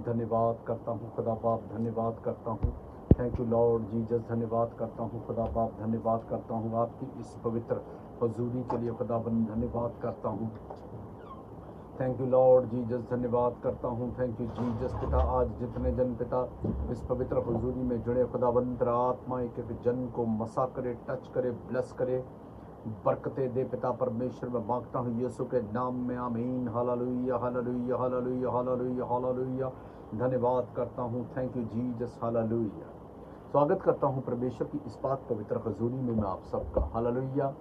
धन्यवाद करता हूँ खुदा बाप, धन्यवाद करता हूँ। थैंक यू लॉर्ड जीसस, धन्यवाद करता हूँ खुदा बाप, धन्यवाद करता हूँ आपकी इस पवित्र हजूरी के लिए खुदाबंद, धन्यवाद करता हूँ। थैंक यू लॉर्ड जीसस, धन्यवाद करता हूँ। थैंक यू जीसस पिता, आज जितने जन पिता इस पवित्र हजूरी में जुड़े खुदाबंद, आत्मा एक एक जन को मसा करे, टच करे, ब्लेस करे, बरकतें दे पिता परमेश्वर। मैं मांगता हूँ यीशु के नाम में, आमीन। Hallelujah hallelujah hallelujah hallelujah hallelujah. धन्यवाद करता हूँ, थैंक यू जीसस, हालेलुया। स्वागत करता हूँ परमेश्वर की इस पाक पवित्र हजूरी में मैं आप सबका। हालेलुया।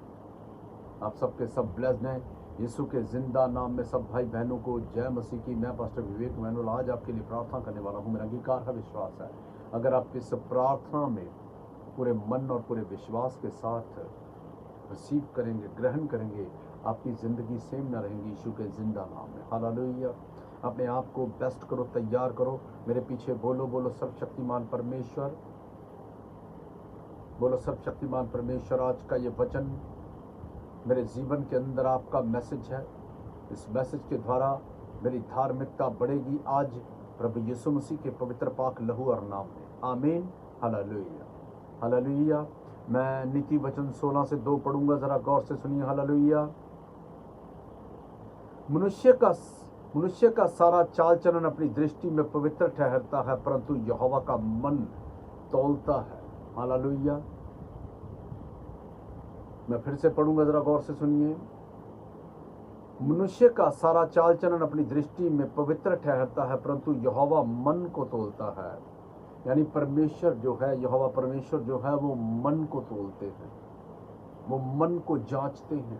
आप सबके सब ब्लेस्ड हैं यीशु के जिंदा नाम में। सब भाई बहनों को जय मसीह की। मैं पास्टर विवेक मैनुअल आज आपके लिए प्रार्थना करने वाला हूँ। मेरा अंगीकार है, विश्वास है, अगर आप इस प्रार्थना में पूरे मन और पूरे विश्वास के साथ रिसीव करेंगे, ग्रहण करेंगे, आपकी ज़िंदगी सेम न रहेंगी यीशु के ज़िंदा नाम में। हालेलुया। अपने आप को बेस्ट करो, तैयार करो। मेरे पीछे बोलो, बोलो सर्वशक्तिमान परमेश्वर, बोलो सर्वशक्तिमान परमेश्वर। आज का ये वचन मेरे जीवन के अंदर आपका मैसेज है। इस मैसेज के द्वारा मेरी धार्मिकता बढ़ेगी आज प्रभु यीशु मसीह के पवित्र पाक लहू और नाम में, आमीन। Hallelujah hallelujah. मैं नीति वचन 16 से 2 पढ़ूंगा, जरा गौर से सुनिए। हालेलुया। मनुष्य का सारा चाल चलन अपनी दृष्टि में पवित्र ठहरता है, परंतु यहोवा का मन तौलता है। हालेलुया। मैं फिर से पढ़ूंगा, जरा गौर से सुनिए। मनुष्य का सारा चाल चलन अपनी दृष्टि में पवित्र ठहरता है, परंतु यहोवा मन को तौलता है। यानी परमेश्वर जो है, यहोवा परमेश्वर जो है, वो मन को तौलते हैं, वो मन को जांचते हैं,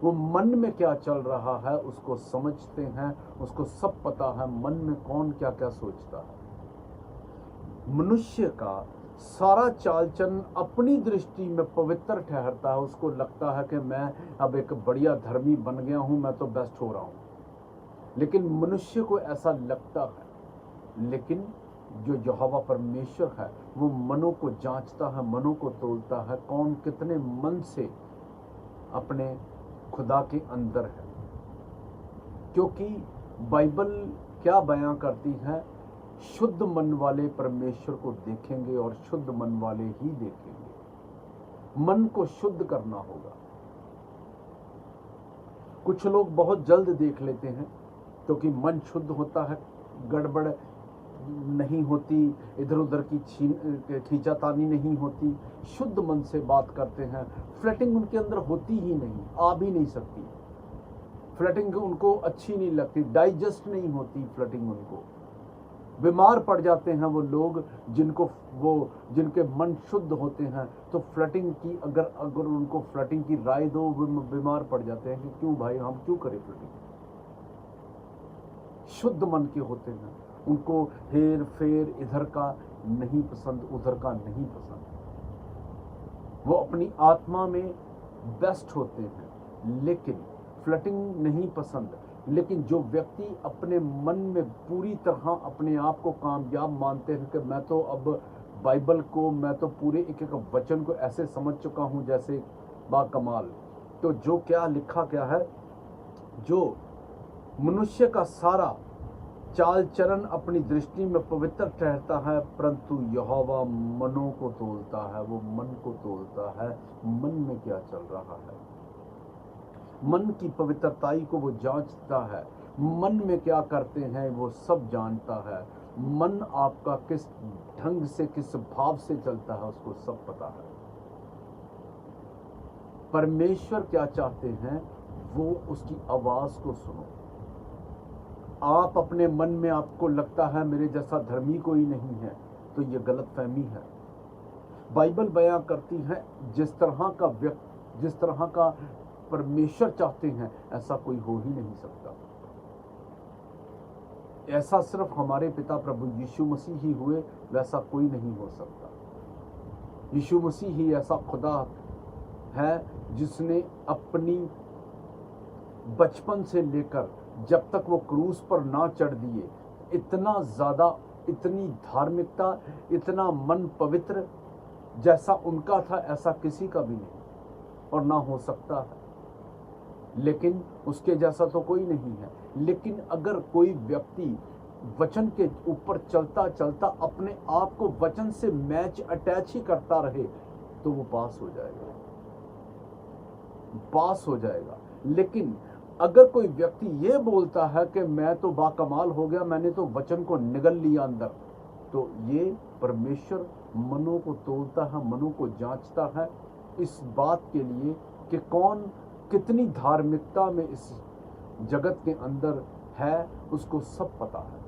वो मन में क्या चल रहा है उसको समझते हैं, उसको सब पता है मन में कौन क्या क्या सोचता है। मनुष्य का सारा चाल चलन अपनी दृष्टि में पवित्र ठहरता है। उसको लगता है कि मैं अब एक बढ़िया धर्मी बन गया हूं, मैं तो बेस्ट हो रहा हूं। लेकिन मनुष्य को ऐसा लगता है, लेकिन जो यहोवा परमेश्वर है वो मनों को जांचता है, मनों को तोलता है, कौन कितने मन से अपने खुदा के अंदर है। क्योंकि बाइबल क्या बयां करती है, शुद्ध मन वाले परमेश्वर को देखेंगे और शुद्ध मन वाले ही देखेंगे। मन को शुद्ध करना होगा। कुछ लोग बहुत जल्द देख लेते हैं क्योंकि मन शुद्ध होता है, गड़बड़ नहीं होती, इधर उधर की खींचातानी नहीं होती, शुद्ध मन से बात करते हैं। फ्लर्टिंग उनके अंदर होती ही नहीं, आ भी नहीं सकती। फ्लर्टिंग उनको अच्छी नहीं लगती, डाइजेस्ट नहीं होती फ्लर्टिंग उनको। बीमार पड़ जाते हैं वो लोग जिनके मन शुद्ध होते हैं। तो फ्लर्टिंग की अगर उनको फ्लर्टिंग की राय दो, वो बीमार पड़ जाते हैं कि क्यों भाई, हम क्यों करें फ्लर्टिंग। शुद्ध मन के होते हैं, उनको हेर फेर इधर का नहीं पसंद, उधर का नहीं पसंद। वो अपनी आत्मा में बेस्ट होते हैं, लेकिन फ्लर्टिंग नहीं पसंद। लेकिन जो व्यक्ति अपने मन में पूरी तरह अपने आप को कामयाब मानते हैं कि मैं तो अब बाइबल को, मैं तो पूरे एक एक वचन को ऐसे समझ चुका हूं जैसे बाकमाल। तो जो क्या लिखा क्या है, जो मनुष्य का सारा चाल चलन अपनी दृष्टि में पवित्र ठहरता है, परंतु यहोवा मनों को तोलता है। वो मन को तोलता है, मन में क्या चल रहा है, मन की पवित्रताई को वो जांचता है। मन में क्या करते हैं वो सब जानता है। मन आपका किस ढंग से, किस भाव से चलता है, उसको सब पता है। परमेश्वर क्या चाहते हैं, वो उसकी आवाज को सुनो। आप अपने मन में आपको लगता है मेरे जैसा धर्मी कोई नहीं है, तो ये गलतफहमी है। बाइबल बयां करती है जिस तरह का परमेश्वर चाहते हैं ऐसा कोई हो ही नहीं सकता। ऐसा सिर्फ हमारे पिता प्रभु यीशु मसीह ही हुए, वैसा कोई नहीं हो सकता। यीशु मसीह ही ऐसा खुदा है जिसने अपनी बचपन से लेकर जब तक वो क्रूस पर ना चढ़ दिए, इतना ज्यादा, इतनी धार्मिकता, इतना मन पवित्र जैसा उनका था ऐसा किसी का भी नहीं और ना हो सकता है। लेकिन उसके जैसा तो कोई नहीं है। लेकिन अगर कोई व्यक्ति वचन के ऊपर चलता चलता अपने आप को वचन से मैच अटैच ही करता रहे तो वो पास हो जाएगा, पास हो जाएगा। लेकिन अगर कोई व्यक्ति ये बोलता है कि मैं तो बाकमाल हो गया, मैंने तो वचन को निगल लिया अंदर, तो ये परमेश्वर मनों को तोलता है, मनों को जांचता है इस बात के लिए कि कौन कितनी धार्मिकता में इस जगत के अंदर है, उसको सब पता है।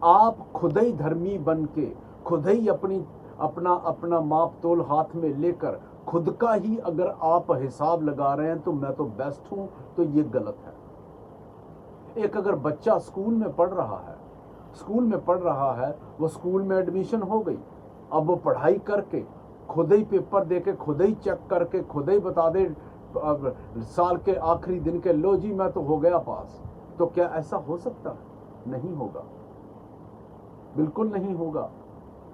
आप खुद ही धर्मी बन के, खुद ही अपना माप तोल हाथ में लेकर खुद का ही अगर आप हिसाब लगा रहे हैं तो मैं तो बेस्ट हूं, तो ये गलत है। एक अगर बच्चा स्कूल में पढ़ रहा है, वो स्कूल में एडमिशन हो गई, अब वो पढ़ाई करके खुद ही पेपर देके, खुद ही चेक करके, खुद ही बता दे साल के आखिरी दिन के, लो जी मैं तो हो गया पास, तो क्या ऐसा हो सकता है? नहीं होगा, बिल्कुल नहीं होगा।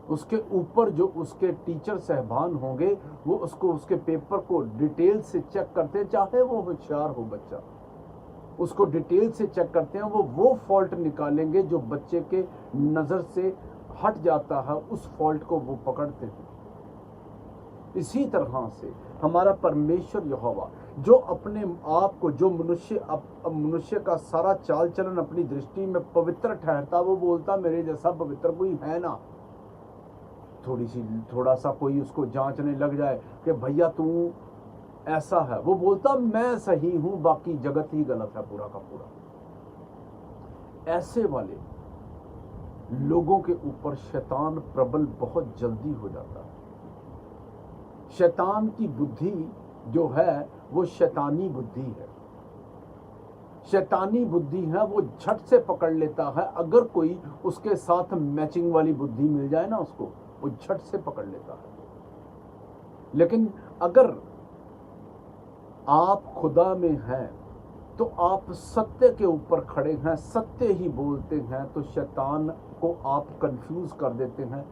उसके ऊपर जो उसके टीचर साहबान होंगे वो उसको, उसके पेपर को डिटेल से चेक करते हैं, चाहे वो होशियार हो बच्चा, उसको डिटेल से चेक करते हैं। वो फॉल्ट निकालेंगे जो बच्चे के नज़र से हट जाता है, उस फॉल्ट को वो पकड़ते हैं। इसी तरह से हमारा परमेश्वर यहोवा जो अपने आप को, जो मनुष्य का सारा चाल चलन अपनी दृष्टि में पवित्र ठहरता, वो बोलता मेरे जैसा पवित्र कोई है ना। थोड़ा सा कोई उसको जांचने लग जाए कि भैया तू ऐसा है, वो बोलता मैं सही हूं, बाकी जगत ही गलत है पूरा का पूरा। ऐसे वाले लोगों के ऊपर शैतान प्रबल बहुत जल्दी हो जाता है। शैतान की बुद्धि जो है वो शैतानी बुद्धि है, शैतानी बुद्धि है, वो झट से पकड़ लेता है। अगर कोई उसके साथ मैचिंग वाली बुद्धि मिल जाए ना उसको, वो झट से पकड़ लेता है। लेकिन अगर आप खुदा में हैं तो आप सत्य के ऊपर खड़े हैं, सत्य ही बोलते हैं, तो शैतान को आप कंफ्यूज कर देते हैं।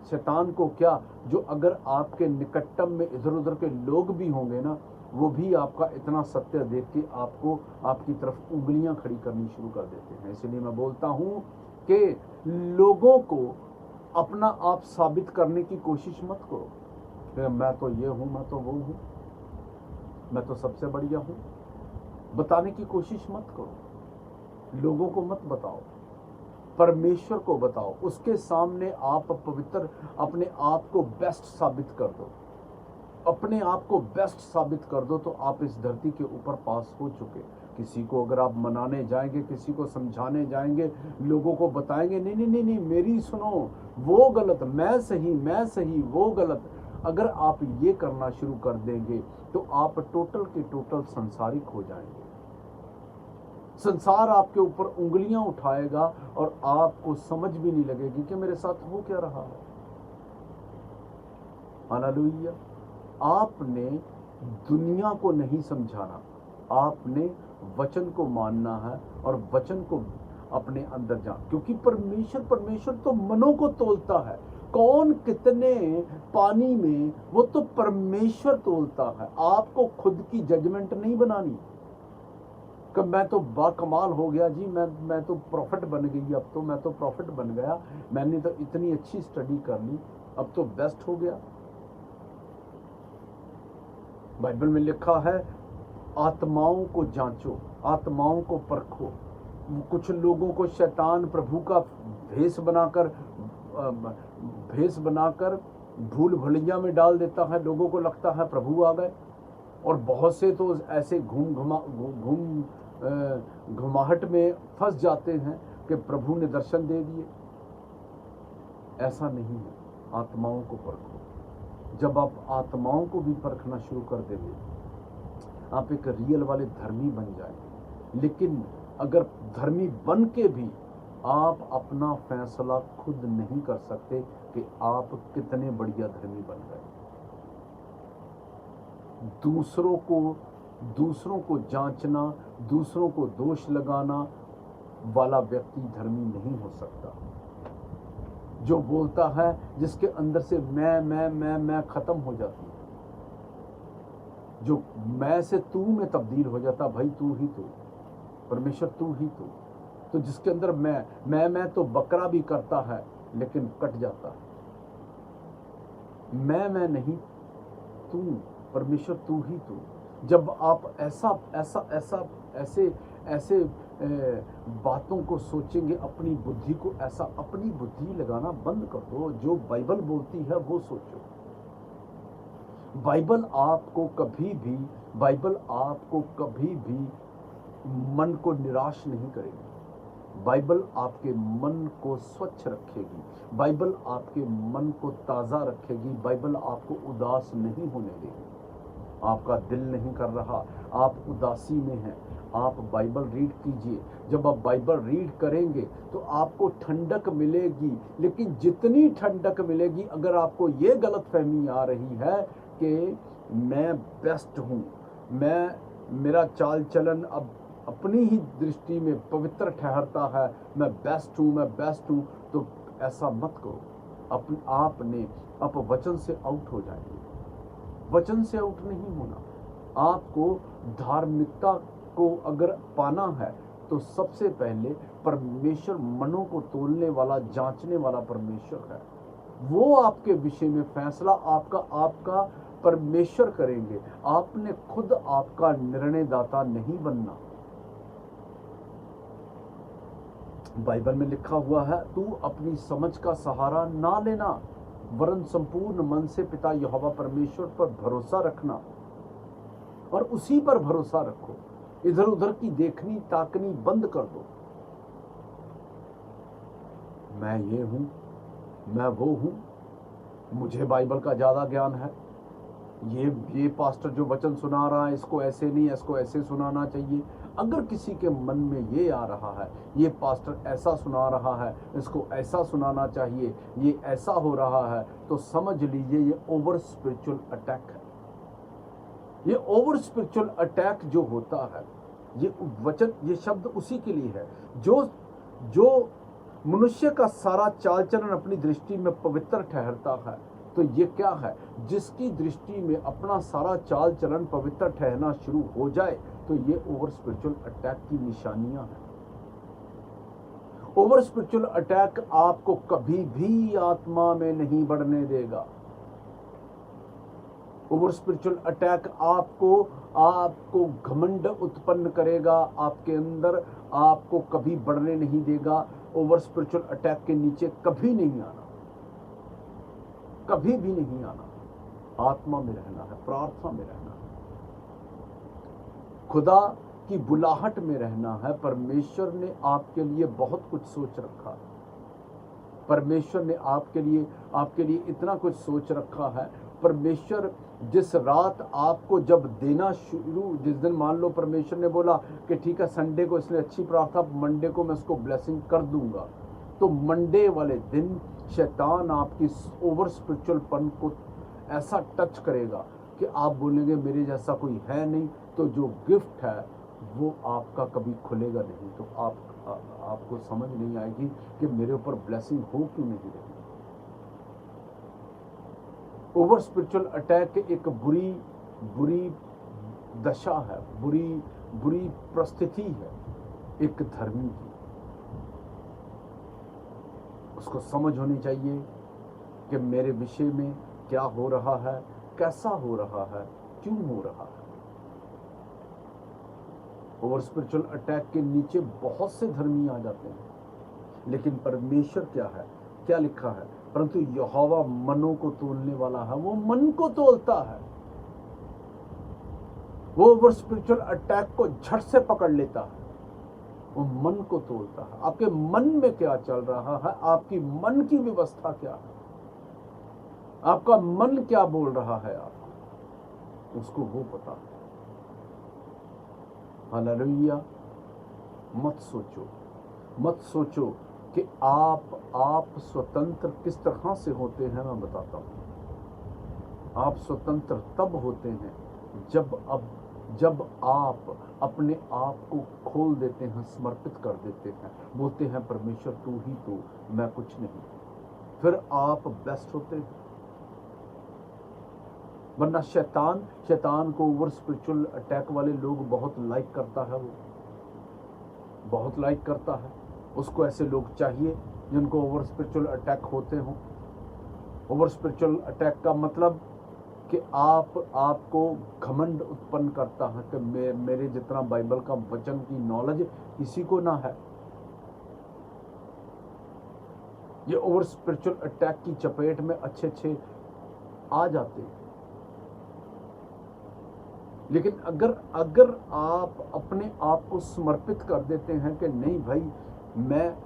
शैतान को क्या, जो अगर आपके निकटतम में इधर उधर के लोग भी होंगे ना, वो भी आपका इतना सत्य देख के आपको, आपकी तरफ उंगलियां खड़ी करनी शुरू कर देते हैं। इसलिए मैं बोलता हूं कि लोगों को अपना आप साबित करने की कोशिश मत करो, मैं तो ये हूं, मैं तो वो हूं, मैं तो सबसे बढ़िया हूं। बताने की कोशिश मत करो, लोगों को मत बताओ, परमेश्वर को बताओ। उसके सामने आप पवित्र, अपने आप को बेस्ट साबित कर दो, अपने आप को बेस्ट साबित कर दो, तो आप इस धरती के ऊपर पास हो चुके। किसी को अगर आप मनाने जाएंगे, किसी को समझाने जाएंगे, लोगों को बताएंगे नहीं नहीं नहीं नहीं मेरी सुनो, वो गलत, मैं सही वो गलत, अगर आप ये करना शुरू कर देंगे तो आप टोटल के टोटल संसारिक हो जाएंगे। संसार आपके ऊपर उंगलियां उठाएगा और आपको समझ भी नहीं लगेगी कि मेरे साथ हो क्या रहा है। हालेलुया। आपने दुनिया को नहीं समझाना, आपने वचन को मानना है और वचन को अपने अंदर क्योंकि परमेश्वर तो मनों को तोलता है। कौन कितने पानी में, वो तो परमेश्वर तोलता है। आपको खुद की जजमेंट नहीं बनानी कि मैं तो बाकमाल हो गया जी, मैं तो प्रॉफिट बन गई, अब तो मैं तो प्रॉफिट बन गया, मैंने तो इतनी अच्छी स्टडी कर ली, अब तो बेस्ट हो गया। बाइबल में लिखा है आत्माओं को जांचो, आत्माओं को परखो। कुछ लोगों को शैतान प्रभु का भेष बनाकर भूल भुलैया में डाल देता है, लोगों को लगता है प्रभु आ गए, और बहुत से तो ऐसे घुमाहट में फंस जाते हैं कि प्रभु ने दर्शन दे दिए। ऐसा नहीं है, आत्माओं को परखो। जब आप आत्माओं को भी परखना शुरू कर देंगे, आप एक रियल वाले धर्मी बन जाएंगे। लेकिन अगर धर्मी बन के भी आप अपना फैसला खुद नहीं कर सकते कि आप कितने बढ़िया धर्मी बन गए। दूसरों को जांचना, दूसरों को दोष लगाना वाला व्यक्ति धर्मी नहीं हो सकता। जो बोलता है, जिसके अंदर से मैं खत्म हो जाती है, जो मैं से तू में तब्दील हो जाता, भाई तू ही तू, परमेश्वर तू ही तू। तो जिसके अंदर मैं तो बकरा भी करता है लेकिन कट जाता है। मैं नहीं, तू, परमेश्वर तू ही तू। जब आप ऐसा ऐसा ऐसा ऐसे ऐसे बातों को सोचेंगे, अपनी बुद्धि को ऐसा, अपनी बुद्धि लगाना बंद कर दो। जो बाइबल बोलती है वो सोचो। बाइबल आपको कभी भी मन को निराश नहीं करेगी। बाइबल आपके मन को स्वच्छ रखेगी। बाइबल आपके मन को ताज़ा रखेगी। बाइबल आपको उदास नहीं होने देगी। आपका दिल नहीं कर रहा, आप उदासी में हैं, आप बाइबल रीड कीजिए। जब आप बाइबल रीड करेंगे तो आपको ठंडक मिलेगी। लेकिन जितनी ठंडक मिलेगी, अगर आपको ये गलतफहमी आ रही है कि मैं बेस्ट हूँ, मेरा चाल चलन अब अपनी ही दृष्टि में पवित्र ठहरता है, मैं बेस्ट हूँ, तो ऐसा मत करो। आप वचन से आउट हो जाएंगे। वचन से आउट नहीं होना। आपको धार्मिकता को अगर पाना है तो सबसे पहले परमेश्वर मनों को तोलने वाला, जांचने वाला परमेश्वर है। वो आपके विषय में फैसला आपका परमेश्वर करेंगे। आपने खुद आपका निर्णयदाता नहीं बनना। बाइबल में लिखा हुआ है, तू अपनी समझ का सहारा ना लेना, वरन संपूर्ण मन से पिता यहोवा परमेश्वर पर भरोसा रखना और उसी पर भरोसा रखो। इधर उधर की देखनी ताकनी बंद कर दो। मैं ये हूं, मैं वो हूं, मुझे बाइबल का ज्यादा ज्ञान है, ये पास्टर जो वचन सुना रहा है इसको ऐसे नहीं, इसको ऐसे सुनाना चाहिए। अगर किसी के मन में ये आ रहा है, ये पास्टर ऐसा सुना रहा है, इसको ऐसा सुनाना चाहिए, ये ऐसा हो रहा है, तो समझ लीजिए ये ओवर स्पिरिचुअल अटैक है। ये ओवर स्पिरिचुअल अटैक जो होता है, ये वचन, ये शब्द उसी के लिए है जो मनुष्य का सारा चाल चलन अपनी दृष्टि में पवित्र ठहरता है। तो ये क्या है? जिसकी दृष्टि में अपना सारा चाल चलन पवित्र ठहरना शुरू हो जाए तो ये ओवर स्पिरिचुअल अटैक की निशानियां हैं। ओवर स्पिरिचुअल अटैक आपको कभी भी आत्मा में नहीं बढ़ने देगा। ओवर स्पिरिचुअल अटैक आपको घमंड उत्पन्न करेगा, आपके अंदर आपको कभी बढ़ने नहीं देगा। ओवर स्पिरिचुअल अटैक के नीचे कभी नहीं आना, कभी भी नहीं आना। आत्मा में रहना है, प्रार्थना में रहना है, खुदा की बुलाहट में रहना है। परमेश्वर ने आपके लिए बहुत कुछ सोच रखा है। परमेश्वर ने आपके लिए इतना कुछ सोच रखा है। परमेश्वर जिस रात आपको जब देना शुरू, जिस दिन मान लो परमेश्वर ने बोला कि ठीक है संडे को इसने अच्छी प्रार्थना, मंडे को मैं उसको ब्लेसिंग कर दूंगा, तो मंडे वाले दिन शैतान आपकी ओवर स्पिरिचुअल पन को ऐसा टच करेगा कि आप बोलेंगे मेरे जैसा कोई है नहीं, तो जो गिफ्ट है वो आपका कभी खुलेगा नहीं। तो आपको समझ नहीं आएगी कि मेरे ऊपर ब्लेसिंग हो क्यों नहीं रही। ओवर स्पिरिचुअल अटैक एक बुरी दशा है, बुरी परिस्थिति है एक धर्मी की। उसको समझ होनी चाहिए कि मेरे विषय में क्या हो रहा है, कैसा हो रहा है, क्यों हो रहा है। ओवर स्पिरिचुअल अटैक के नीचे बहुत से धर्मी आ जाते हैं, लेकिन परमेश्वर क्या है, क्या लिखा है? परंतु यहोवा मनों को तोलने वाला है, वो मन को तोलता है। वो ओवर स्पिरिचुअल अटैक को झट से पकड़ लेता है, वो मन को तोलता है। आपके मन में क्या चल रहा है, आपकी मन की व्यवस्था क्या है, आपका मन क्या बोल रहा है आपको, उसको वो पता है। हालेलुया। मत सोचो कि आप स्वतंत्र किस तरह से होते हैं। मैं बताता हूं, आप स्वतंत्र तब होते हैं जब आप अपने आप को खोल देते हैं, समर्पित कर देते हैं, बोलते हैं परमेश्वर तू ही तू, मैं कुछ नहीं। फिर आप बेस्ट होते हैं। वरना शैतान को ओवर स्पिरिचुअल अटैक वाले लोग बहुत लाइक करता है। वो बहुत लाइक करता है। उसको ऐसे लोग चाहिए जिनको ओवर स्पिरिचुअल अटैक होते हों। ओवर स्पिरिचुअल अटैक का मतलब कि आपको घमंड उत्पन्न करता है कि मेरे जितना बाइबल का वचन की नॉलेज किसी को ना है। ये ओवर स्पिरिचुअल अटैक की चपेट में अच्छे आ जाते हैं। लेकिन अगर आप अपने आप को समर्पित कर देते हैं कि नहीं भाई, मैं,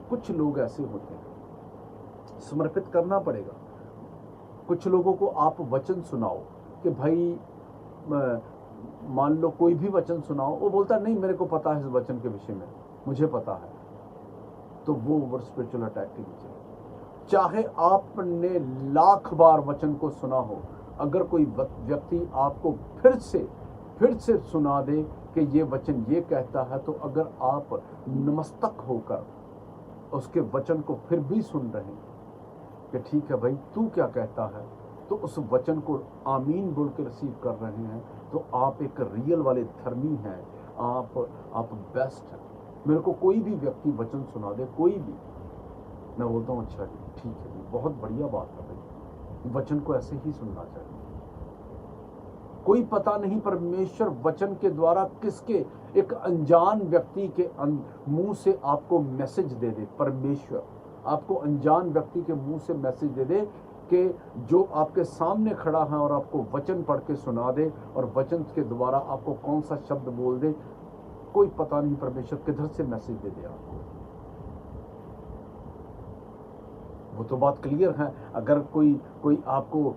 कुछ लोग ऐसे होते हैं, समर्पित करना पड़ेगा। कुछ लोगों को आप वचन सुनाओ कि भाई, मान लो कोई भी वचन सुनाओ, वो बोलता नहीं मेरे को पता है इस वचन के विषय में, मुझे पता है, तो वो ओवर स्पिरिचुअल अटैक के नीचे है। चाहे आपने लाख बार वचन को सुना हो, अगर कोई व्यक्ति आपको फिर से सुना दे कि ये वचन ये कहता है, तो अगर आप नमस्तक होकर उसके वचन को फिर भी सुन रहे हैं कि ठीक है भाई तू क्या कहता है, तो उस वचन को आमीन बोल के रिसीव कर रहे हैं, तो आप एक रियल वाले धर्मी हैं, आप बेस्ट हैं। मेरे को कोई भी व्यक्ति वचन सुना दे, कोई भी, मैं बोलता हूँ अच्छा जी, ठीक है जी, बहुत बढ़िया बात है भाई, वचन को ऐसे ही सुनना चाहिए। कोई पता नहीं परमेश्वर वचन के द्वारा किसके, एक अनजान व्यक्ति के मुंह से आपको मैसेज दे दे। परमेश्वर आपको अनजान व्यक्ति के मुंह से मैसेज दे दे कि जो आपके सामने खड़ा है और आपको वचन पढ़ के सुना दे, और वचन के द्वारा आपको कौन सा शब्द बोल दे, कोई पता नहीं परमेश्वर किधर से मैसेज दे दे आपको। वो तो बात क्लियर है। अगर कोई आपको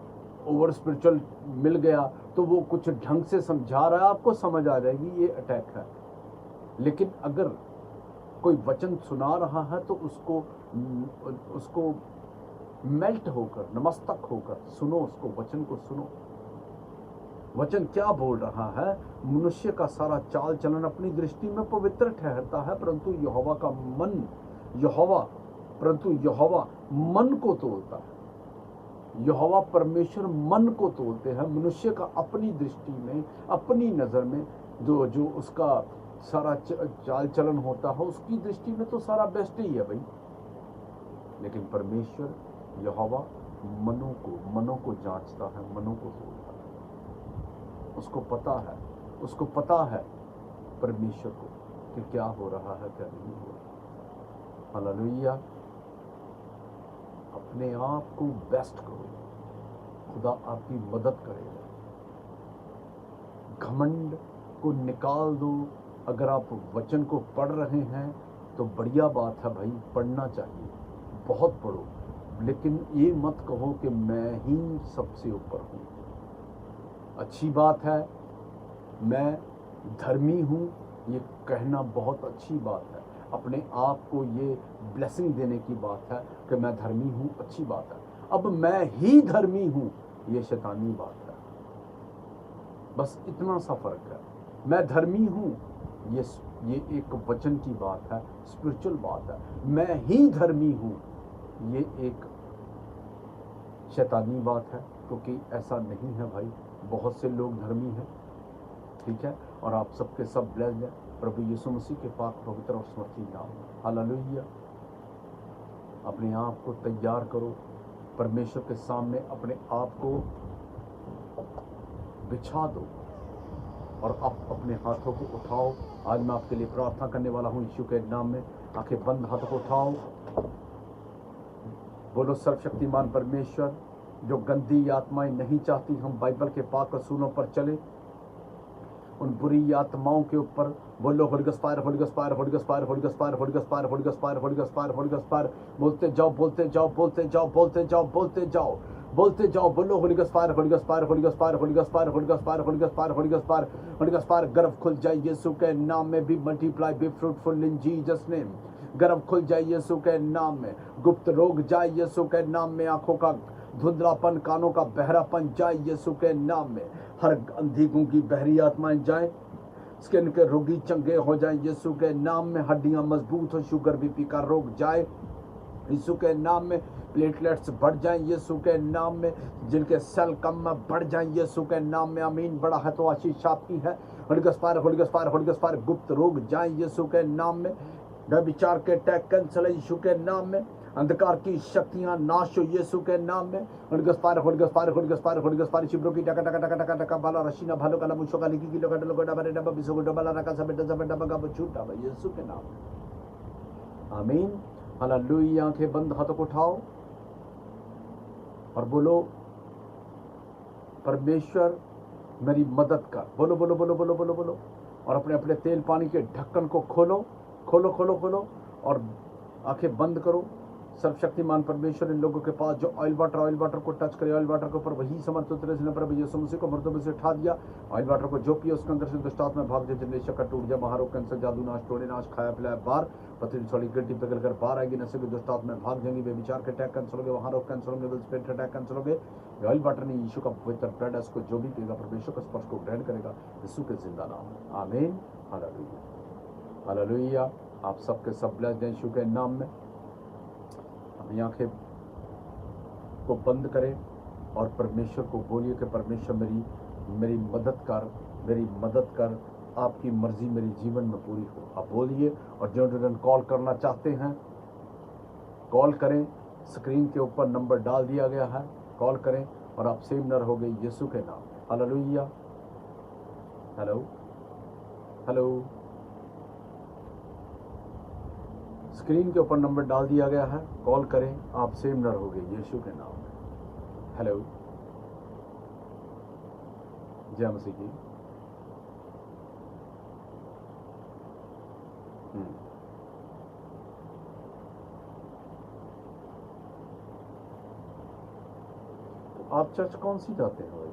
ओवर स्पिरिचुअल मिल गया तो वो कुछ ढंग से समझा रहा है, आपको समझ आ जाएगी ये अटैक है। लेकिन अगर कोई वचन सुना रहा है तो उसको मेल्ट होकर, नमस्तक होकर सुनो, उसको वचन को सुनो। वचन क्या बोल रहा है? मनुष्य का सारा चाल चलन अपनी दृष्टि में पवित्र ठहरता है, परंतु यहोवा मन को तोलता है। यहोवा परमेश्वर मन को तोलते हैं। मनुष्य का अपनी दृष्टि में, अपनी नजर में जो उसका सारा चाल चलन होता है, उसकी दृष्टि में तो सारा बेस्ट ही है भाई। लेकिन परमेश्वर यहोवा मनों को जांचता है, मनों को तोलता है। उसको पता है परमेश्वर को कि क्या हो रहा है, क्या नहीं हो रहा। हालेलुया। अपने आप को बेस्ट करो, खुदा आपकी मदद करेगा। घमंड को निकाल दो। अगर आप वचन को पढ़ रहे हैं तो बढ़िया बात है भाई, पढ़ना चाहिए, बहुत पढ़ो, लेकिन ये मत कहो कि मैं ही सबसे ऊपर हूँ। अच्छी बात है, मैं धर्मी हूँ, ये कहना बहुत अच्छी बात है। अपने आप को ये ब्लेसिंग देने की बात है कि मैं धर्मी हूँ, अच्छी बात है। अब मैं ही धर्मी हूँ, ये शैतानी बात है। बस इतना सा फर्क है। मैं धर्मी हूँ, ये एक वचन की बात है, स्पिरिचुअल बात है। मैं ही धर्मी हूँ, ये एक शैतानी बात है, क्योंकि ऐसा नहीं है भाई। बहुत से लोग धर्मी हैं, ठीक है, और आप सबके सब ब्लेस्ड हैं प्रभु यीशु मसीह के पाक पवित्र और समर्थी नाम। हालेलुया। अपने आप को तैयार करो, परमेश्वर के सामने अपने आप को बिछा दो और आप अपने हाथों को उठाओ। आज मैं आपके लिए प्रार्थना करने वाला हूँ यीशु के नाम में। आंखें बंद, हाथों को उठाओ, बोलो सर्वशक्तिमान परमेश्वर, जो गंदी आत्माएं नहीं चाहती हम बाइबल के पाक असूलों पर चले, उन बुरी आत्माओं के ऊपर बोलो Holy ghost fire, Holi ghost fire, Holi ghost fire, Holi ghost fire, Holi ghost fire, Holi ghost fire, Holi ghost fire, Holi ghost fire. बोलते जाओ, बोलते जाओ, बोलते जाओ, बोलते जाओ, बोलते जाओ, बोलते जाओ। बोलो Holy ghost fire, Holi ghost fire, Holi ghost fire, Holi ghost fire, Holi ghost fire, Holi ghost fire, Holi ghost fire, Holi ghost fire. गर्भ खुल जाए यीशु के नाम में। Be multiply, be fruitful in Jesus name. गर्भ खुल जाए यीशु के नाम में। गुप्त रोग जाए यीशु के नाम में। आंखों का धुंधलापन, कानों का बहरापन जाए यीशु के नाम में। हर अंधी गूंगी बहरी आत्माएं जाए, स्किन के रोगी चंगे हो जाए यीशु के नाम में। हड्डियां मजबूत हो, शुगर बीपी का रोग जाए यीशु के नाम में। प्लेटलेट्स बढ़ जाएं यीशु के नाम में। जिनके सेल कम में बढ़ जाएं यीशु के नाम में। आमीन। बड़ा है तो आशीष आपकी है, Holi ghost fire, Holi ghost fire, Holi ghost fire. गुप्त रोग जाए यीशु के नाम में। व्यभिचार के अटैक कैंसिल है यीशु के नाम में। अंधकार की शक्तियां नाश हो यीशु के नाम में। Holy ghost fire, Holi ghost fire, Holi ghost fire, Holi ghost fire. शिब्रो की टका टका टका टका टका बाला रशीना भालो कला मुशो का लिखी किलो का डलो डबा रे डबा बिसो डबा रका सब डबा का छूटा यीशु के नाम में। आमीन। हालेलुया। आंखें बंद, हाथों को उठाओ और बोलो, परमेश्वर मेरी मदद कर। बोलो बोलो बोलो बोलो बोलो बोलो। और अपने अपने तेल पानी के ढक्कन को खोलो खोलो खोलो खोलो और आंखें बंद करो। सर्वशक्तिमान परमेश्वर इन लोगों के पास जो ऑयल वाटर को टच करे, ऑयल वाटर के ऊपर वही समर्थ उतरे जिन्हें प्रभु यीशु मसीह को मर्दों में से उठा दिया। ऑयल वाटर को जो पिए उसके अंदर से दुष्ट आत्मा भाग जाए, जनरेशन का टूट जाए, महारोग कैंसर जादू नाश तोड़े नाश खाया पिलाया बार पथरी छोड़ी गिट्टी पिघल कर बाहर आएगी। नशे की दुष्ट आत्मा भाग जाएंगी। बेविचार के अटैक कैंसिल होंगे, वहां रोग कैंसिल होंगे, स्पिरिट अटैक कैंसिल होंगे। ऑयल वाटर ने यीशु का पवित्र ब्लड है, उसको जो भी पिएगा परमेश्वर का स्पर्श को ग्रहण करेगा यीशु के जिंदा नाम। आमीन। Hallelujah hallelujah. आप सबके सब ब्लेस्ड हैं यीशु के नाम में। अपनी आंखें को बंद करें और परमेश्वर को बोलिए कि परमेश्वर मेरी मदद कर, मेरी मदद कर। आपकी मर्जी मेरे जीवन में पूरी हो। आप बोलिए। और जो कॉल करना चाहते हैं कॉल करें। स्क्रीन के ऊपर नंबर डाल दिया गया है, कॉल करें और आप सेव न रहोगे यीशु के नाम। हालेलुया। Hello hello. स्क्रीन के ऊपर नंबर डाल दिया गया है, कॉल करें, आप सेव न रहोगे यीशु के नाम में। हेलो। जय मसीह की। तो आप चर्च कौन सी जाते हैं भाई?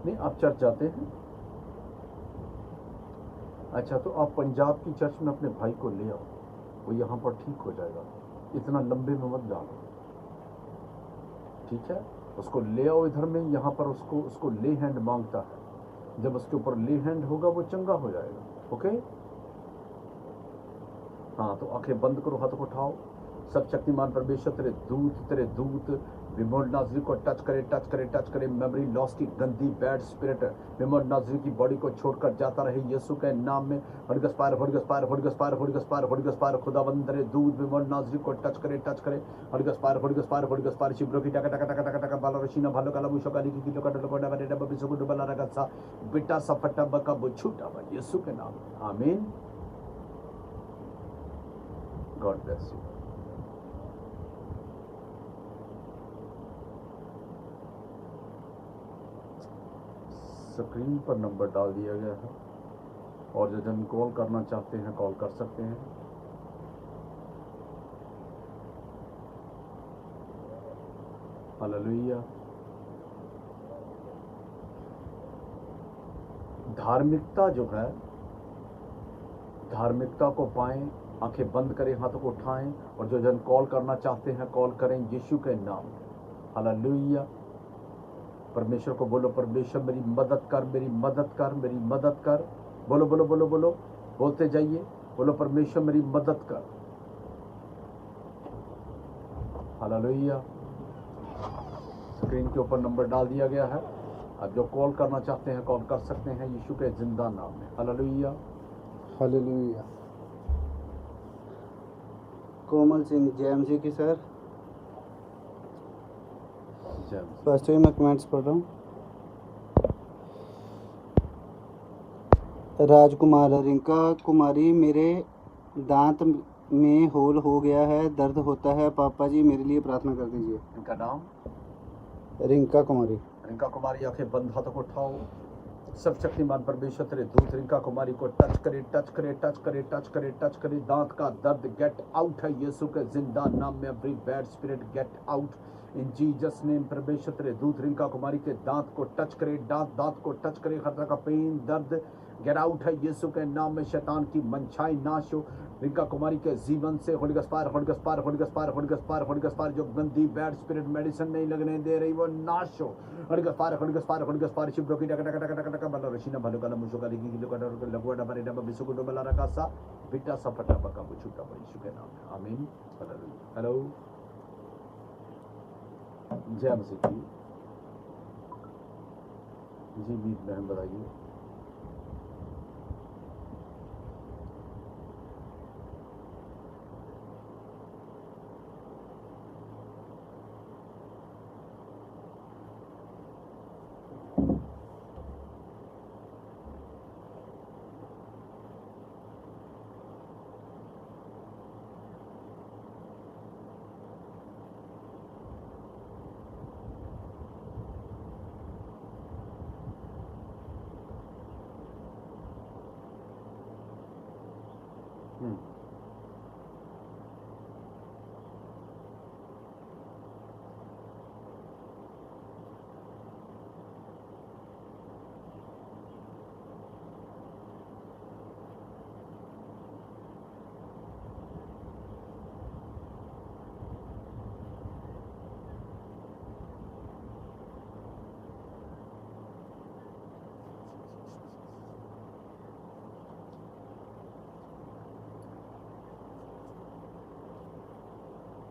नहीं, आप चर्च जाते हैं? अच्छा, तो आप पंजाब की चर्च में अपने भाई को ले आओ, वो यहाँ पर ठीक हो जाएगा। इतना लंबे में मत डालो, ठीक है? उसको ले आओ इधर में, यहाँ पर उसको ले हैंड मांगता है। जब उसके ऊपर ले हैंड होगा वो चंगा हो जाएगा। ओके? हाँ, तो आंखें बंद करो, हाथों को उठाओ। सब शक्तिमान परमेश्वर तेरे दूत विमोड नाजरी को टच करे। मेमोरी लॉस की गंदी बैड स्पिरिट विमोड नाजरी की बॉडी को छोड़कर जाता रहे यीशु के नाम में। Holy ghost fire, Holi ghost fire, Holi ghost fire, Holi ghost fire, Holi ghost fire. खुदावंद तेरे दूत विमोड नाजरी को टच करे। Holy ghost fire, Holi ghost fire, Holi ghost fire. शिब्रो की टका बाला रशीना भालो काला मुशो का लिखी किलो का डलो कोडा बरे डबा बिसो गुडो बला रगा सा बेटा सफटा बका बुछुटा यीशु के नाम। आमीन। God bless you. स्क्रीन पर नंबर डाल दिया गया है और जो जन कॉल करना चाहते हैं कॉल कर सकते हैं। हालेलुया। धार्मिकता जो है, धार्मिकता को पाएं। आंखें बंद करें, हाथों को उठाएं और जो जन कॉल करना चाहते हैं कॉल करें यीशु के नाम। हालेलुया। परमेश्वर को बोलो, परमेश्वर मेरी मदद कर, मेरी मदद कर, मेरी मदद कर। बोलो बोलो बोलो बोलो, बोलते जाइए। बोलो, परमेश्वर मेरी मदद कर। हालेलुया। स्क्रीन के ऊपर नंबर डाल दिया गया है। आप जो कॉल करना चाहते हैं कॉल कर सकते हैं यीशु के जिंदा नाम में। Hallelujah hallelujah. Komal Singh JMC की सर। फर्स्ट में मैं कमेंट्स पढ़ रहा हूँ। राजकुमार, रिंका कुमारी, मेरे दांत में होल हो गया है, दर्द होता है, पापा जी मेरे लिए प्रार्थना कर दीजिए। इनका नाम रिंका कुमारी। रिंका कुमारी, आंखें बंद, हाथों को उठाओ। सब शक्तिमान परमेश्वर तेरे दूत रिंका कुमारी को टच करे। दांत का दर्द गेट आउट है यीशु के जिंदा नाम में। Every bad spirit get out in Jesus name. परमेश्वर तेरे दूत रिंका कुमारी के दांत को टच करे, दांत को टच करे। हर तरह का पेन दर्द गेट आउट है यीशु के नाम में। शैतान की मंशाई नाश हो रिंका कुमारी के जीवन से। Holy ghost fire, Holi ghost fire, Holi ghost fire, Holi ghost fire, Holi ghost fire. जो गंदी बैड स्पिरिट मेडिसिन नहीं लगने दे रही वो नाश हो। Holi ghost fire, Holi ghost fire, Holi ghost fire. Shiv की टका बला रशीना भालो काला मुशो का लिखी किलो का लगवा डबा रे डबा बिसु को बला रखा सा बिटा सा फटा बका बुछुटा यीशु के नाम में। आमीन। हेलो। जय मसीह की। जी मीत बहन बताइए।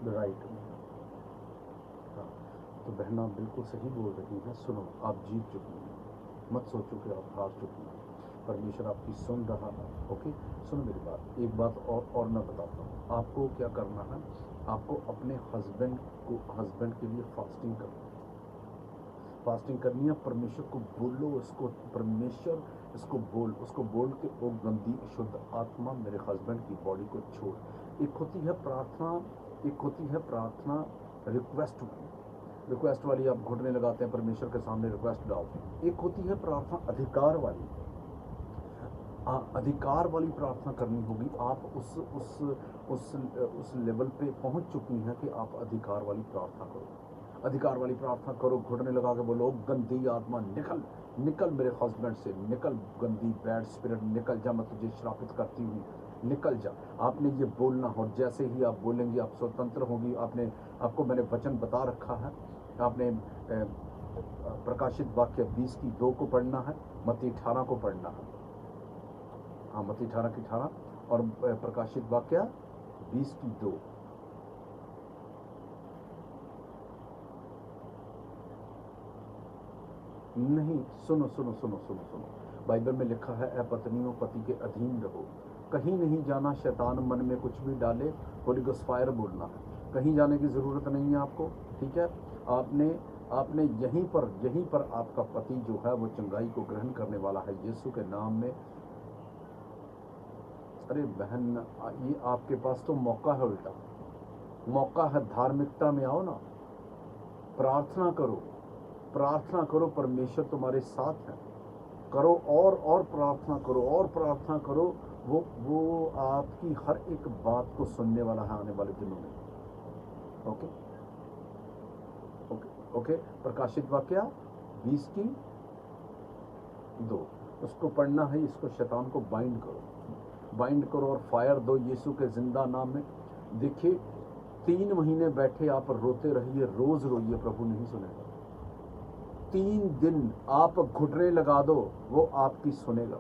राइट। हाँ, तो बहना बिल्कुल सही बोल रही हैं। सुनो, आप जीत चुकी हैं, मत सोचो कि आप हार चुकी हैं। परमेश्वर आपकी सुन रहा है। ओके, सुनो मेरी बात, एक बात और मैं बताता हूँ आपको क्या करना है। आपको अपने हस्बैंड के लिए फास्टिंग करनी है। फास्टिंग करनी है, परमेश्वर को बोलो, उसको परमेश्वर उसको बोल के ओ गंदी शुद्ध आत्मा मेरे हस्बैंड की बॉडी को छोड़। एक होती है प्रार्थना रिक्वेस्ट वाली, आप घुटने लगाते हैं परमेश्वर के सामने रिक्वेस्ट डालते हैं। एक होती है प्रार्थना अधिकार वाली। अधिकार वाली प्रार्थना करनी होगी। आप उस लेवल पे पहुंच चुकी हैं कि आप अधिकार वाली प्रार्थना करो। अधिकार वाली प्रार्थना करो, घुटने लगा के बोलो, गंदी आत्मा निकल निकल मेरे हस्बैंड से, निकल गंदी बैड स्पिरिट, निकल जा, मैं तुझे श्रापित करती हूँ, निकल जा। आपने ये बोलना, और जैसे ही आप बोलेंगे आप स्वतंत्र होगी। आपको मैंने वचन बता रखा है। आपने प्रकाशित वाक्य 20:2 को पढ़ना है, मत्ती 18 को पढ़ना है। हाँ, मत्ती 18 और प्रकाशित वाक्य 20:2। नहीं, सुनो। बाइबल में लिखा है, ए पत्नियों पति के अधीन रहो। कहीं नहीं जाना, शैतान मन में कुछ भी डाले, होली गोस्ट फायर बोलना है। कहीं जाने की ज़रूरत नहीं है आपको, ठीक है। आपने यहीं पर आपका पति जो है वो चंगाई को ग्रहण करने वाला है यीशु के नाम में। अरे बहन, ये आपके पास तो मौका है, उल्टा मौका है। धार्मिकता में आओ ना, प्रार्थना करो, परमेश्वर तुम्हारे साथ है। करो और प्रार्थना करो। वो आपकी हर एक बात को सुनने वाला है आने वाले दिनों में। ओके। प्रकाशित वाक्य 20:2 उसको पढ़ना है। इसको शैतान को बाइंड करो और फायर दो यीशु के जिंदा नाम में। देखिए, 3 महीने बैठे आप रोते रहिए, रोज रोइए, प्रभु नहीं सुनेगा। 3 दिन आप घुटने लगा दो, वो आपकी सुनेगा।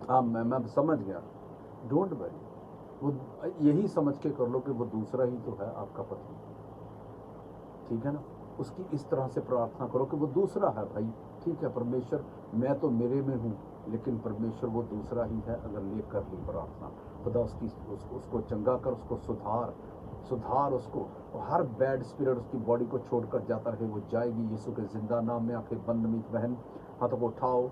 हाँ, मैं समझ गया। डोंट वरी, वो यही समझ के कर लो कि वो दूसरा ही तो है आपका पति, ठीक है ना। उसकी इस तरह से प्रार्थना करो कि वो दूसरा है भाई, ठीक है। परमेश्वर, मैं तो मेरे में हूँ, लेकिन परमेश्वर वो दूसरा ही है। अगर ले कर ली प्रार्थना, खुदा उसको चंगा कर, उसको सुधार उसको। हर बैड स्पिरिट उसकी बॉडी को छोड़कर जाता रहे, वो जाएगी यीशु के जिंदा नाम में। आंखें बंद मीत बहन, हाथों को उठाओ।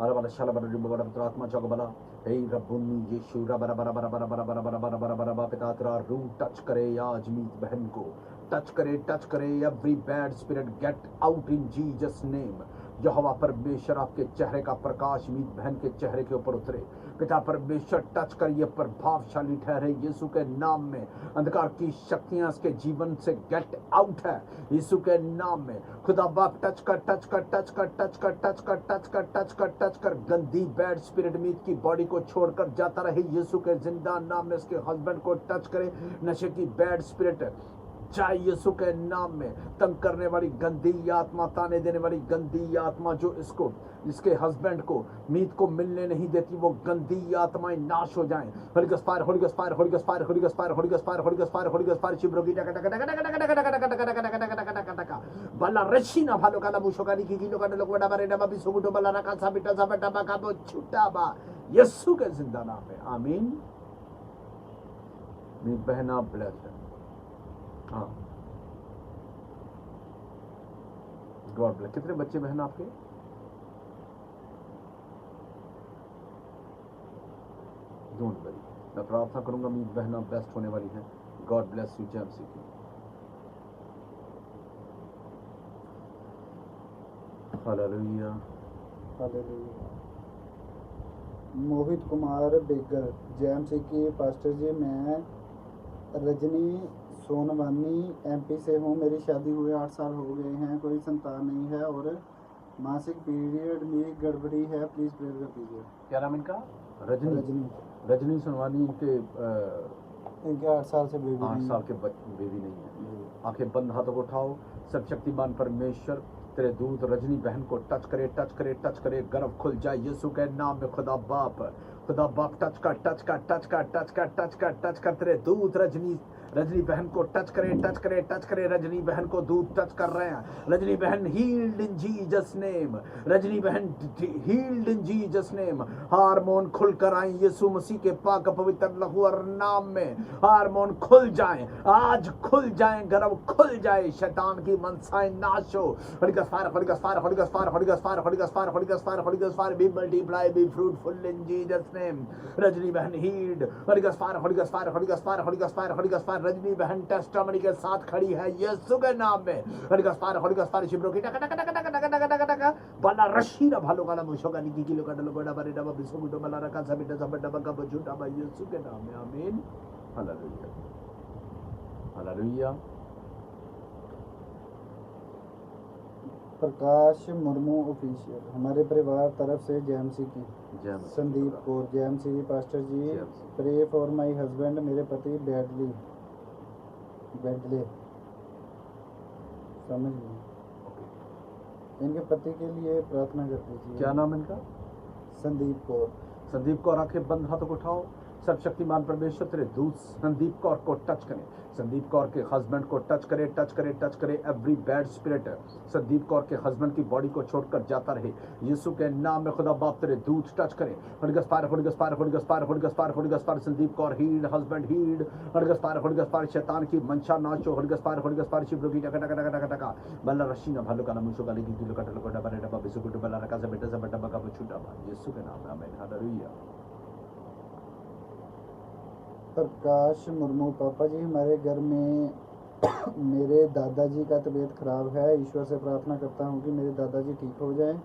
अरे वाला शाला बड़ा बड़ा आत्मा चौक बला, हे रब्बुनी यीशु रबरा बरा बरा बरा बरा बरा बरा बरा बरा बरा बरा पिता तेरा रूह टच करे आज मीत बहन को, टच करे। Every bad spirit get out in Jesus name. यहोवा परमेश्वर आपके चेहरे का प्रकाश मीत बहन के चेहरे के ऊपर उतरे। पिता परमेश्वर टच करिए, प्रभावशाली ठहरे यीशु के नाम में। अंधकार की शक्तियां इसके जीवन से गेट आउट है यीशु के नाम में। खुदा बाप टच कर गंदी बैड स्पिरिट मीत की बॉडी को छोड़कर जाता रहे यीशु के जिंदा नाम में। इसके हस्बैंड को टच करे। नशे की बैड स्पिरिट जाए यीशु के नाम में। तंग करने वाली गंदी आत्मा, ताने देने वाली गंदी आत्मा जो इसके हस्बैंड को, मीत को मिलने नहीं देती, वो गंदी आत्माएं नाश हो जाएं। Holy ghost fire, Holi ghost fire, Holi ghost fire, Holi ghost fire, Holi ghost fire, Holi ghost fire, Holi ghost fire. शिब्रो की टका टका टका टका टका टका टका टका टका टका टका टका टका टका बल्ला रशीना भालो काला मुशो काली की किलो काले लोग बड़ा बारे डबा बिसुगुटो बल्ला रका सा बिटा सा बटा बा का बो छुटा बा यीशु के जिंदा नाम में, आमीन। मेरी बहना ब्लेस्ड है। हाँ, गॉड ब्लेस। कितने बच्चे बहन आपके? डोंट वरी, मैं प्रार्थना करूंगा मेरी बहना बेस्ट होने वाली है। गॉड ब्लेस यू जेम्सी की। Hallelujah, hallelujah. Mohit Kumar Begar, JMC की पास्टर जी, मैं रजनी सोनवानी एमपी से हूँ। मेरी शादी हुए 8 साल हो गए हैं, कोई संतान नहीं है और मासिक पीरियड में गड़बड़ी है, प्लीज प्रेयर कर दीजिए। क्या नाम इनका? रजनी सोनवानी। इनके 8 साल से बेबी 8 साल के बेबी नहीं है। आंखें बंद, हाथों को उठाओ। सब शक्तिमान परमेश्वर तेरे दूत रजनी बहन को टच करे, टच करे, टच करे। गर्भ खुल जाए यीशु के नाम में। खुदा बाप टच कर, टच कर, टच कर, टच कर, टच कर, टच कर। तेरे दूत रजनी बहन को टच करे, टच करे, टच करे। रजनी बहन को दूत टच कर रहे हैं। रजनी बहन healed in Jesus name. Rajni बहन healed in Jesus name. Hormone खुल कर आए यीशु मसीह के पाक पवित्र लहू और नाम में। हार्मोन खुल जाएं, आज खुल जाएं, गर्भ खुल जाए। शैतान की मनसाएं नाश हो। Holi ghost fire, Holi ghost fire, Holi ghost fire, Holi ghost fire, Holi ghost fire, Holi ghost fire, Holi ghost fire. Be multiply, be fruitful in Jesus name. Rajni बहन healed. Holy ghost fire, Holi ghost fire, Holi ghost fire, Holi ghost fire, Holi ghost fire. Rajni बहन testimony के साथ खड़ी है यीशु के नाम में। Holy ghost fire, Holi ghost fire. शिब्रो की टका टका टका टका टका टका टका टका बला रशीना भालो काला मुशो काली की किलो का डलो बड़ा बारे डबा बिसो गुडो बला रका सब बिटा सब डबा का बजुटा बा यीशु के नाम में, आमीन। Hallelujah, hallelujah. Prakash Murmu official, हमारे परिवार तरफ से जेएमसी की। Sandeep Kaur, JMC pastor ji, pray for my husband, मेरे पति बेडले समझ नहीं, इनके पति के लिए प्रार्थना कर दीजिए। क्या नाम इनका? संदीप कौर। संदीप कौर, आंखें बंद, हाथों को उठाओ। सर्वशक्तिमान परमेश्वर तेरे दूत संदीप कौर को टच करें। संदीप कौर के हस्बैंड को टच करे, टच करे, टच करे। Every bad spirit Sandeep Kaur के हस्बैंड की बॉडी को छोड़कर जाता रहे यीशु के नाम में। खुदा बाप तेरे दूत टच करें। Holy ghost fire, Holi ghost fire, Holi ghost fire, Holi ghost fire, Holi ghost fire. Sandeep Kaur healed, husband healed. Holy ghost fire, Holi ghost fire. शैतान की मंशा नाश हो। Holi ghost fire, Holi ghost fire. शिब्रो की टका टका टका टका टका बल्ला रशीना भालो काला मुशो काली की किलो का डलो का डबा डबा बिसु गुडो बल्ला रका सब बेटा सब डबा का छूटा बा यीशु के नाम में, आमीन। हालेलुया। प्रकाश मुर्मू, पापा जी हमारे घर में मेरे दादाजी का तबीयत खराब है। ईश्वर से प्रार्थना करता हूँ कि मेरे दादाजी ठीक हो जाएं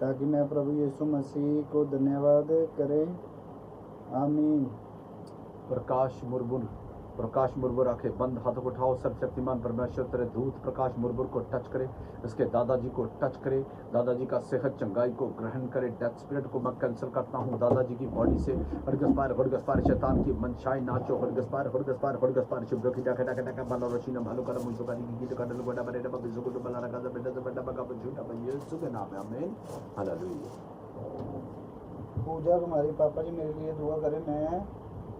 ताकि मैं प्रभु यीशु मसीह को धन्यवाद करें, आमीन। प्रकाश मुर्मू आंखें बंद, हाथों को उठाओ। सर्वशक्तिमान परमेश्वर तेरे दूत प्रकाश मुर्मू को टच करे, इसके दादाजी को टच करे। दादाजी का सेहत चंगाई को ग्रहण करे। डेथ स्पिरिट को मैं कैंसिल करता हूँ दादाजी की बॉडी से। Holy ghost fire, Holi ghost fire. शैतान की मनशाएं नाचो। Holy ghost fire, Holi ghost fire, Holi ghost fire. शिब्रो की टका टका टका बला रशीना भालो काला मुशो काली की किलो का डलो बड़ा बड़े डबा बिसु गुडो बला रका सब बेटा सब डबा का झूठा बा यीशु के नाम में, आमीन। हालेलुया। पूजा कुमारी, पापा जी मेरे लिए दुआ करें, मैं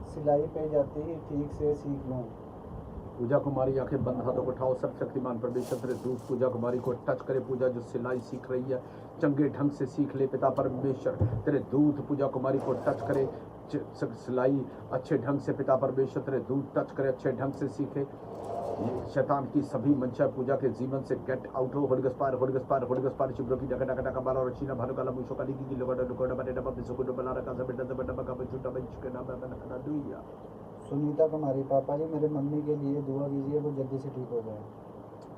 सिलाई पे जाती ठीक से सीख लूँ। पूजा कुमारी, आंखें बंद, हाथों को उठाओ। सर्वशक्तिमान परमेश्वर तेरे दूत पूजा कुमारी को टच करे। पूजा जो सिलाई सीख रही है चंगे ढंग से सीख ले। पिता परमेश्वर तेरे दूत पूजा कुमारी को टच करे, सिलाई अच्छे ढंग से। पिता परमेश्वर तेरे दूत टच करे, अच्छे ढंग से सीखे। शैतान की सभी मंशा पूजा के जीवन से गेट आउट हो। Holi ghost fire, Holi ghost fire, Holi ghost fire. शिब्रो की टका टका टका बाला रशीना भालो काला मुशो काली की किलो का डलो बड़े डबा बिसु गुडो बला रका सब बेटा सब डबा का झूठा बा यीशु के नाम में, हालेलुया। सुनीता कुमारी, पापा जी मेरे मम्मी के लिए दुआ कीजिए, वो जल्दी से ठीक हो जाए।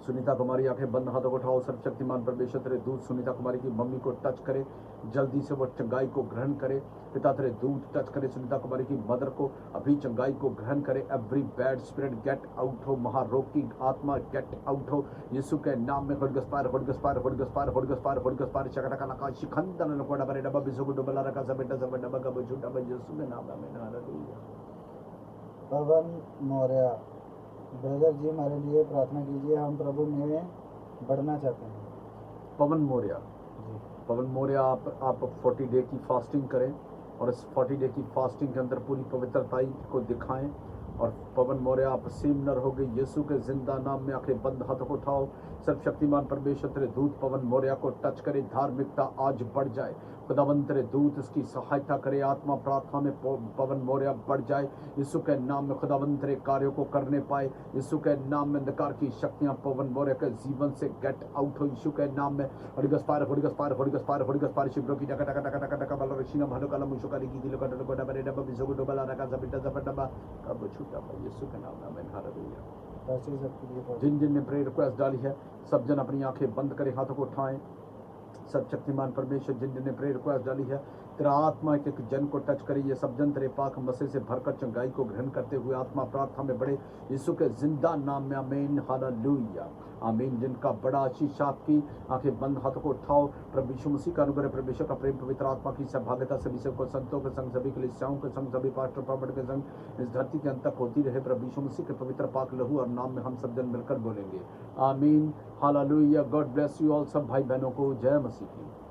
सुनीता कुमारी, आंखें बंद, हाथों को उठाओ। सर्वशक्तिमान परमेश्वर तेरे दूत सुनीता कुमारी की मम्मी को टच करे, जल्दी से वो चंगाई को ग्रहण करे। पिता तेरे दूत टच करे सुनीता कुमारी की मदर को, अभी चंगाई को ग्रहण करे। Every bad spirit get out हो। महारोग की आत्मा गेट आउट हो यीशु के नाम में। Holy ghost fire, Holi ghost fire, Holi ghost fire, Holi ghost fire, Holi ghost fire. शकटका लका शिखंदन लकोड़ा बरे डबा बिसु गुडो बला रका सब बेटा सब डबा का झूठा बा यीशु के नाम में, हालेलुया। पवन मौर्य, ब्रदर जी हमारे लिए प्रार्थना कीजिए, हम प्रभु में बढ़ना चाहते हैं। पवन मौर्य, जी पवन मौर्य आप 40 डे की फास्टिंग करें और इस 40 डे की फास्टिंग के अंदर पूरी पवित्रताई को दिखाएं। और पवन मौर्य आप सीमनर हो गए, यीशु के जिंदा नाम में आंखें बंद, हाथों को उठाओ। सर्वशक्तिमान परमेश्वर तेरे दूत पवन मौर्य को टच करे, धार्मिकता आज बढ़ जाए। खुदावंत तेरे दूत इसकी सहायता करे, आत्मा प्रार्थना में पवन मौर्य बढ़ जाए। यीशु के नाम में खुदावंत तेरे कार्यों को करने पाए। यीशु के नाम में अंधकार की शक्तियां पवन मौर्य के जीवन से गेट आउट हो। यीशु के नाम में शिब्रो की टका टका टका टका टका बल रशीना भालो कलम मुशो का लिखी दिलो का डलो का बरे डबा बिजो को डबला रखा जबिटा जबडबा कब छूटा पर यीशु के नाम में आमीन हालेलुया। पैसे सबके लिए जिन जिन ने प्रेयर रिक्वेस्ट डाली है सब जन अपनी आंखें बंद करें, हाथों को उठाएं। सर्वशक्तिमान परमेश्वर जिन जिन ने प्रेयर रिक्वेस्ट डाली है, तेरा आत्मा एक एक जन को टच करे। ये सब जन तेरे पाक मसीह से भरकर चंगाई को ग्रहण करते हुए आत्मा प्रार्थना में बढ़े, यीशु के जिंदा नाम में आमीन हालेलुया आमीन। जिनका बड़ा आशीष आपकी आंखें बंद, हाथों को उठाओ। प्रभु यीशु मसीह का अनुग्रह, परमेश्वर का प्रेम, पवित्र आत्मा की सहभागिता सभी सबको, संतों के संग, सभी कलीसियाओं के संग, सभी पास्टर प्रॉफिट के संग इस धरती के अंत तक होती रहे। प्रभु यीशु मसीह के पवित्र पाक लहू और नाम में हम सब जन मिलकर बोलेंगे आमीन hallelujah. God bless you all. सब भाई बहनों को जय मसीह की।